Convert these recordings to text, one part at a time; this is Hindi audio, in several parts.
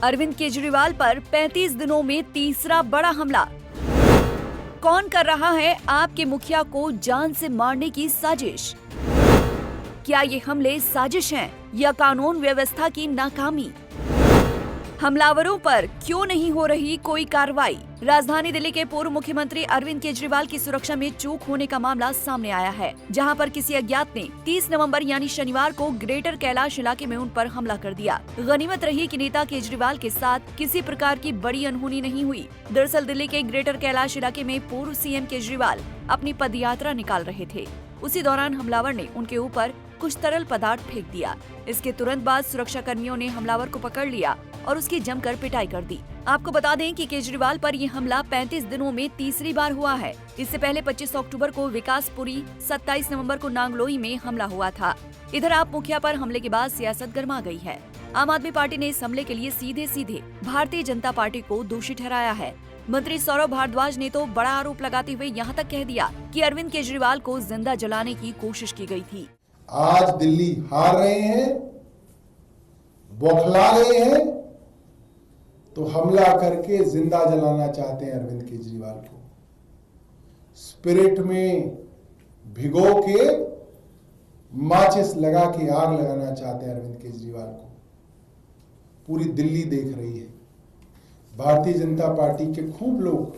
अरविंद केजरीवाल पर 35 दिनों में तीसरा बड़ा हमला। कौन कर रहा है आपके मुखिया को जान से मारने की साजिश? क्या ये हमले साजिश हैं या कानून व्यवस्था की नाकामी? हमलावरों पर क्यों नहीं हो रही कोई कार्रवाई? राजधानी दिल्ली के पूर्व मुख्यमंत्री अरविंद केजरीवाल की सुरक्षा में चूक होने का मामला सामने आया है, जहां पर किसी अज्ञात ने 30 नवंबर यानी शनिवार को ग्रेटर कैलाश इलाके में उन पर हमला कर दिया। गनीमत रही कि नेता केजरीवाल के साथ किसी प्रकार की बड़ी अनहोनी नहीं हुई। दरअसल दिल्ली के ग्रेटर कैलाश इलाके में पूर्व सीएम केजरीवाल अपनी पदयात्रा निकाल रहे थे। उसी दौरान हमलावर ने उनके ऊपर कुछ तरल पदार्थ फेंक दिया। इसके तुरंत बाद सुरक्षा कर्मियों ने हमलावर को पकड़ लिया और उसकी जमकर पिटाई कर दी। आपको बता दें कि केजरीवाल पर यह हमला 35 दिनों में तीसरी बार हुआ है। इससे पहले 25 अक्टूबर को विकासपुरी, 27 नवंबर को नांगलोई में हमला हुआ था। इधर आप मुखिया पर हमले के बाद सियासत गर्मा गई है। आम आदमी पार्टी ने इस हमले के लिए सीधे सीधे भारतीय जनता पार्टी को दोषी ठहराया है। मंत्री सौरभ भारद्वाज ने तो बड़ा आरोप लगाते हुए यहाँ तक कह दिया कि अरविंद केजरीवाल को जिंदा जलाने की कोशिश की गई थी। आज दिल्ली हार रहे हैं, बौखला गए हैं, तो हमला करके जिंदा जलाना चाहते हैं अरविंद केजरीवाल को। स्पिरिट में भिगो के माचिस लगा के आग लगाना चाहते हैं अरविंद केजरीवाल को। पूरी दिल्ली देख रही है। भारतीय जनता पार्टी के खूब लोग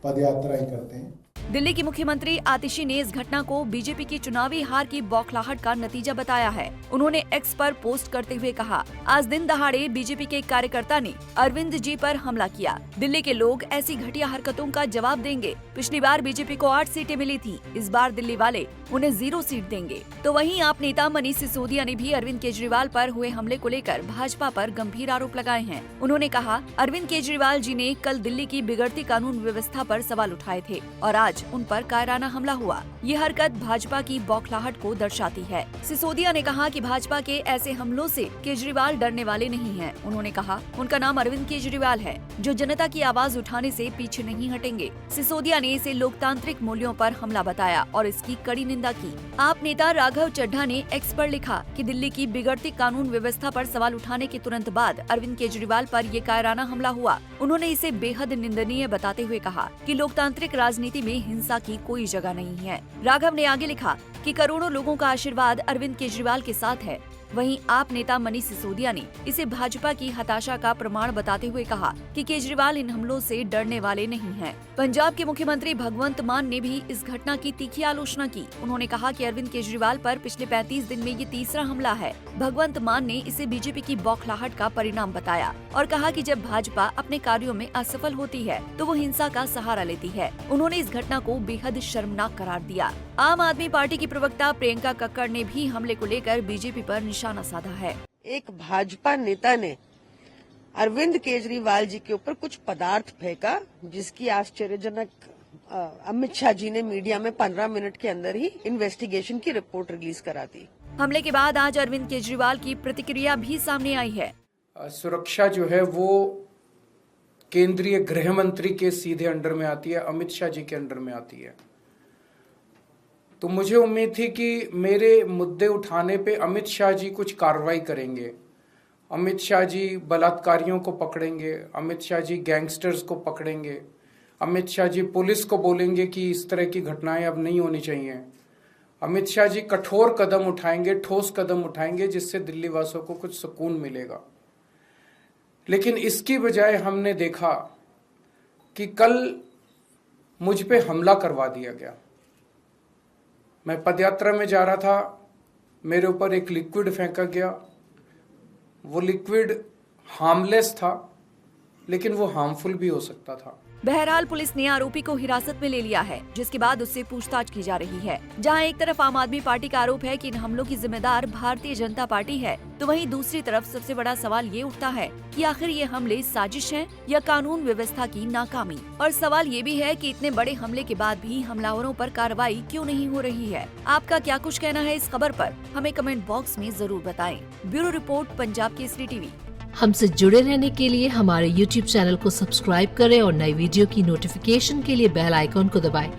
पदयात्राएं करते हैं। दिल्ली की मुख्यमंत्री आतिशी ने इस घटना को बीजेपी की चुनावी हार की बौखलाहट का नतीजा बताया है। उन्होंने एक्स पर पोस्ट करते हुए कहा, आज दिन दहाड़े बीजेपी के एक कार्यकर्ता ने अरविंद जी पर हमला किया। दिल्ली के लोग ऐसी घटिया हरकतों का जवाब देंगे। पिछली बार बीजेपी को 8 सीटें मिली थी, इस बार दिल्ली वाले उन्हें 0 सीट देंगे। तो वहीं आप नेता मनीष सिसोदिया ने भी अरविंद केजरीवाल पर हुए हमले को लेकर भाजपा पर गंभीर आरोप लगाए हैं। उन्होंने कहा, अरविंद केजरीवाल जी ने कल दिल्ली की बिगड़ती कानून व्यवस्था पर सवाल उठाए थे और आज उन पर कायराना हमला हुआ। ये हरकत भाजपा की बौखलाहट को दर्शाती है। सिसोदिया ने कहा कि भाजपा के ऐसे हमलों से केजरीवाल डरने वाले नहीं हैं। उन्होंने कहा, उनका नाम अरविंद केजरीवाल है, जो जनता की आवाज उठाने से पीछे नहीं हटेंगे। सिसोदिया ने इसे लोकतांत्रिक मूल्यों पर हमला बताया और इसकी कड़ी निंदा की। आप नेता राघव चड्ढा ने एक्स पर लिखा कि दिल्ली की बिगड़ती कानून व्यवस्था पर सवाल उठाने के तुरंत बाद अरविंद केजरीवाल पर ये कायराना हमला हुआ। उन्होंने इसे बेहद निंदनीय बताते हुए कहा कि लोकतांत्रिक राजनीति में हिंसा की कोई जगह नहीं है। राघव ने आगे लिखा कि करोड़ों लोगों का आशीर्वाद अरविंद केजरीवाल के साथ है। वहीं आप नेता मनीष सिसोदिया ने इसे भाजपा की हताशा का प्रमाण बताते हुए कहा कि केजरीवाल इन हमलों से डरने वाले नहीं हैं। पंजाब के मुख्यमंत्री भगवंत मान ने भी इस घटना की तीखी आलोचना की। उन्होंने कहा कि अरविंद केजरीवाल पर पिछले 35 दिन में ये तीसरा हमला है। भगवंत मान ने इसे बीजेपी की बौखलाहट का परिणाम बताया और कहा कि जब भाजपा अपने कार्यों में असफल होती है तो वो हिंसा का सहारा लेती है। उन्होंने इस घटना को बेहद शर्मनाक करार दिया। आम आदमी पार्टी की प्रवक्ता प्रियंका कक्कड़ ने भी हमले को लेकर बीजेपी पर निशाना साधा है। एक भाजपा नेता ने अरविंद केजरीवाल जी के ऊपर कुछ पदार्थ फेंका, जिसकी आश्चर्यजनक अमित शाह जी ने मीडिया में 15 मिनट के अंदर ही इन्वेस्टिगेशन की रिपोर्ट रिलीज करा दी। हमले के बाद आज अरविंद केजरीवाल की प्रतिक्रिया भी सामने आई है। सुरक्षा जो है वो केंद्रीय गृह मंत्री के सीधे अंडर में आती है, अमित शाह जी के अंडर में आती है। तो मुझे उम्मीद थी कि मेरे मुद्दे उठाने पे अमित शाह जी कुछ कार्रवाई करेंगे। अमित शाह जी बलात्कारियों को पकड़ेंगे, अमित शाह जी गैंगस्टर्स को पकड़ेंगे, अमित शाह जी पुलिस को बोलेंगे कि इस तरह की घटनाएं अब नहीं होनी चाहिए। अमित शाह जी कठोर कदम उठाएंगे, ठोस कदम उठाएंगे, जिससे दिल्ली वासियों को कुछ सुकून मिलेगा। लेकिन इसकी बजाय हमने देखा कि कल मुझ पे हमला करवा दिया गया। मैं पदयात्रा में जा रहा था, मेरे ऊपर एक लिक्विड फेंका गया। वो लिक्विड हार्मलेस था, लेकिन वो हार्मफुल भी हो सकता था। बहरहाल पुलिस ने आरोपी को हिरासत में ले लिया है, जिसके बाद उससे पूछताछ की जा रही है। जहां एक तरफ आम आदमी पार्टी का आरोप है कि इन हमलों की जिम्मेदार भारतीय जनता पार्टी है, तो वहीं दूसरी तरफ सबसे बड़ा सवाल ये उठता है कि आखिर ये हमले साजिश हैं या कानून व्यवस्था की नाकामी। और सवाल ये भी है कि इतने बड़े हमले के बाद भी हमलावरों पर कार्रवाई क्यों नहीं हो रही है। आपका क्या कुछ कहना है इस खबर पर, हमें कमेंट बॉक्स में जरूर बताएं। Bureau report, Punjab Kesari TV. हमसे जुड़े रहने के लिए हमारे YouTube चैनल को सब्सक्राइब करें और नई वीडियो की नोटिफिकेशन के लिए बेल आइकॉन को दबाएं।